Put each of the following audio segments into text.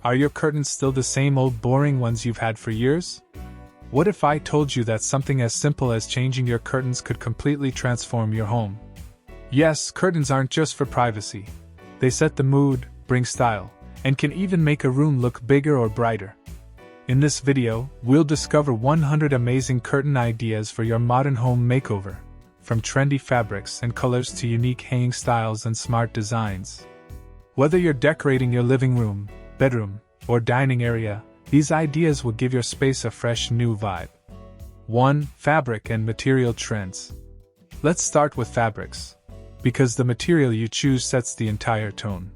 Are your curtains still the same old boring ones you've had for years? What if I told you that something as simple as changing your curtains could completely transform your home? Yes, curtains aren't just for privacy. They set the mood, bring style, and can even make a room look bigger or brighter. In this video, we'll discover 100 amazing curtain ideas for your modern home makeover, from trendy fabrics and colors to unique hanging styles and smart designs. Whether you're decorating your living room, bedroom, or dining area, these ideas will give your space a fresh new vibe. 1. Fabric and material trends. Let's start with fabrics, because the material you choose sets the entire tone.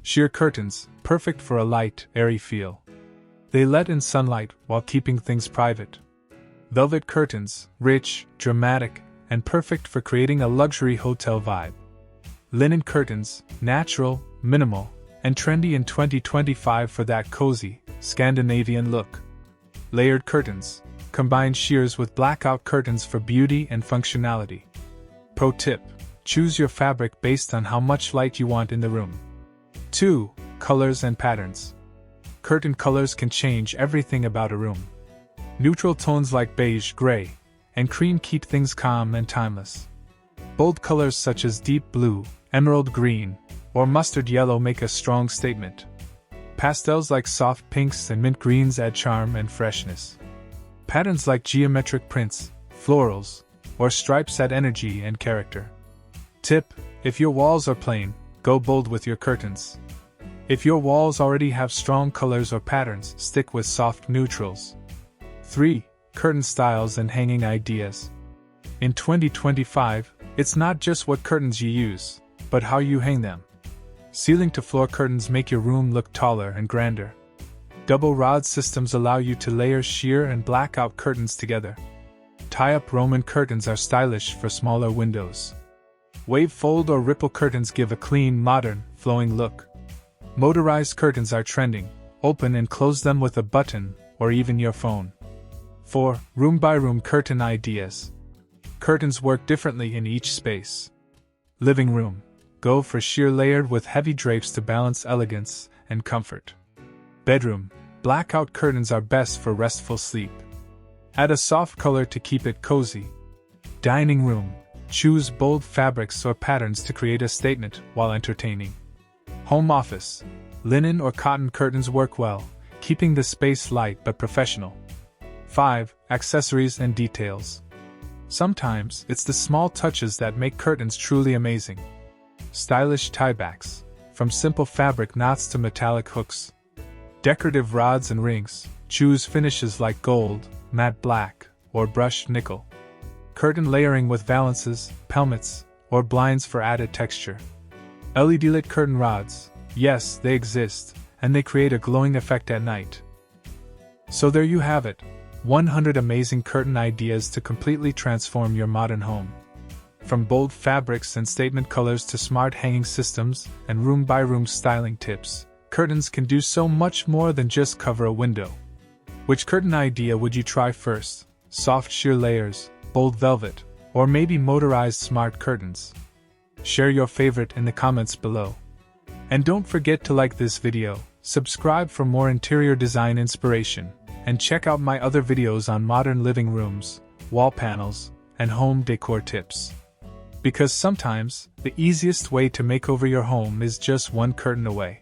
Sheer curtains, perfect for a light, airy feel. They let in sunlight while keeping things private. Velvet curtains, rich, dramatic, and perfect for creating a luxury hotel vibe. Linen curtains, natural, minimal, and trendy in 2025 for that cozy, Scandinavian look. Layered curtains, combine sheers with blackout curtains for beauty and functionality. Pro tip: choose your fabric based on how much light you want in the room. 2. Colors and patterns. Curtain colors can change everything about a room. Neutral tones like beige, gray, and cream keep things calm and timeless. Bold colors such as deep blue, emerald green, or mustard yellow make a strong statement. Pastels like soft pinks and mint greens add charm and freshness. Patterns like geometric prints, florals, or stripes add energy and character. Tip: if your walls are plain, go bold with your curtains. If your walls already have strong colors or patterns, stick with soft neutrals. 3. Curtain styles and hanging ideas. In 2025, it's not just what curtains you use, but how you hang them. Ceiling-to-floor curtains make your room look taller and grander. Double rod systems allow you to layer sheer and blackout curtains together. Tie-up Roman curtains are stylish for smaller windows. Wave fold or ripple curtains give a clean, modern, flowing look. Motorized curtains are trending. Open and close them with a button or even your phone. 4. Room-by-room curtain ideas. Curtains work differently in each space. Living room. Go for sheer layered with heavy drapes to balance elegance and comfort. Bedroom. Blackout curtains are best for restful sleep. Add a soft color to keep it cozy. Dining room. Choose bold fabrics or patterns to create a statement while entertaining. Home office. Linen or cotton curtains work well, keeping the space light but professional. 5. Accessories and details. Sometimes it's the small touches that make curtains truly amazing. Stylish tiebacks, from simple fabric knots to metallic hooks. Decorative rods and rings, choose finishes like gold, matte black, or brushed nickel. Curtain layering with valances, pelmets, or blinds for added texture. LED lit curtain rods, yes, they exist, and they create a glowing effect at night. So there you have it, 100 amazing curtain ideas to completely transform your modern home. From bold fabrics and statement colors to smart hanging systems and room-by-room styling tips, curtains can do so much more than just cover a window. Which curtain idea would you try first? Soft sheer layers, bold velvet, or maybe motorized smart curtains? Share your favorite in the comments below. And don't forget to like this video, subscribe for more interior design inspiration, and check out my other videos on modern living rooms, wall panels, and home decor tips. Because sometimes, the easiest way to make over your home is just one curtain away.